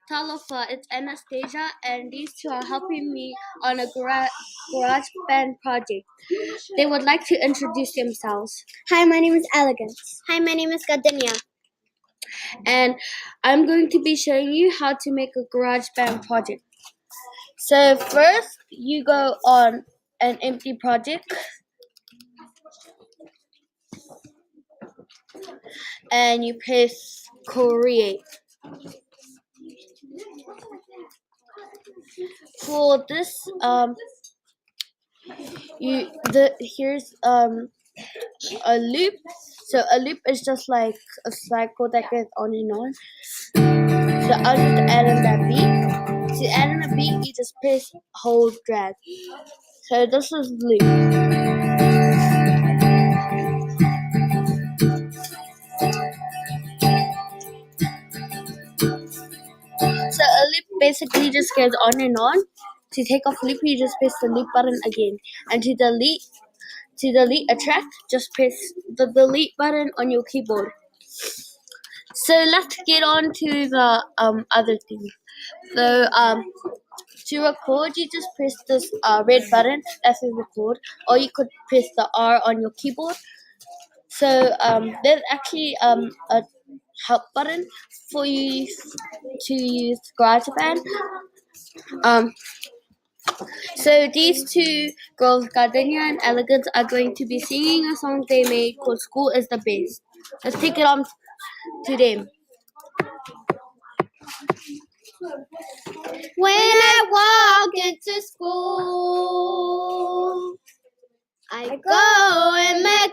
Talofa, it's Anastasia, and these two are helping me on a garage band project. They would like to introduce themselves. Hi, my name is Elegance. Hi, my name is Gardenia. And I'm going to be showing you how to make a garage band project. So first, you go on an empty project and you press create. For this, here's a loop. So a loop is just like a cycle that goes on and on. So I'll just add in that beat. To add in a beat, you just press hold drag. So this is loop. So a loop basically just goes on and on. To take off loop, you just press the loop button again. And to delete a track, just press the delete button on your keyboard. So let's get on to the other thing. So to record, you just press this red button that says record, or you could press the R on your keyboard. So there's actually a help button for you to use GarageBand. So these two girls, Gardenia and Elegance, are going to be singing a song they made called "School is the Best." Let's take it on to them. When I walk into school, I go in my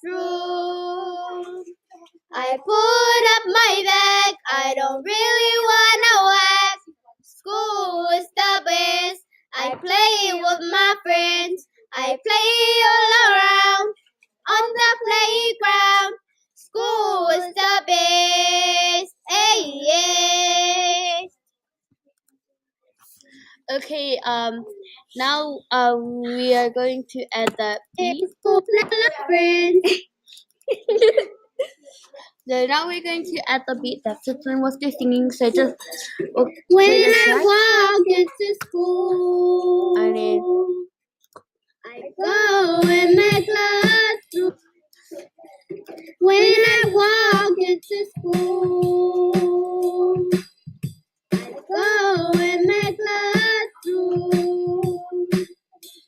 classroom. I put up my bag, I don't really wanna work. School is the best, I play with my friends. I play all around on the playground. School is the best, hey, yeah. Okay, now we are going to add the beat. Friends. So now we're going to add the beat that fits in with the singing. So just when I walk into school, and then I go in my classroom. When I walk into school, I go in my classroom.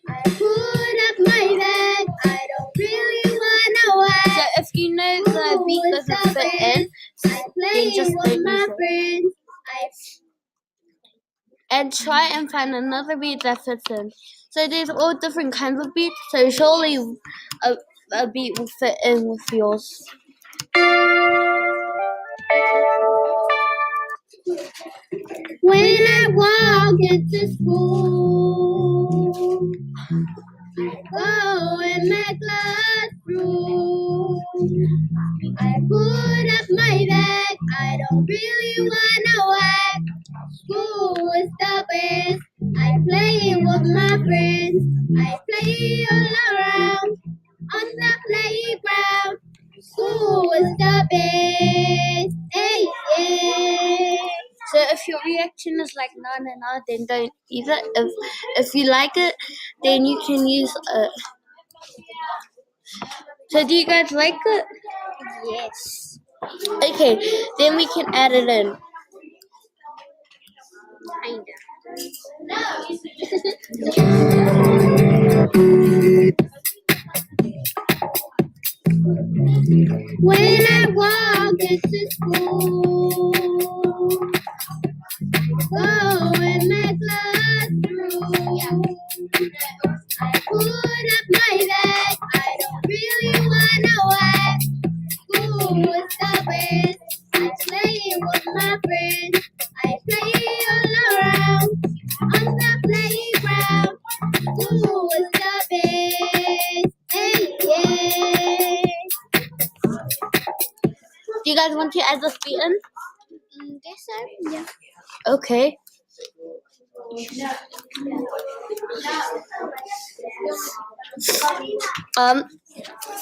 I put up my bag, I don't really wanna work. So if you know the beat doesn't fit in, then just don't use it. And try and find another beat that fits in. So there's all different kinds of beats, so surely a beat will fit in with yours. When I walk into school, I go in my classroom. I put up my bag, I don't really wanna work. School is the best, I play with my friends. I play all around on the playground. School is the best, hey, yeah. So if your reaction is like nah, then don't use it. If you like it, then you can use it. So do you guys like it? Yes. Okay, then we can add it in. Kinda. When I walk into school, go in my classroom. I put up my bag, I don't really wanna work. School is the best, I play with my friends. I play all around on the playground. School is the best, hey, yeah. Do you guys want to add this beat in? Guess so, yeah. Okay.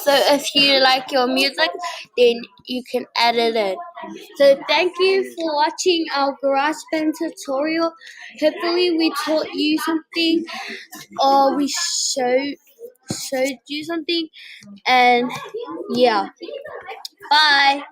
So if you like your music, then you can add it in. So thank you for watching our GarageBand tutorial. Hopefully we taught you something or we showed you something, and yeah, bye.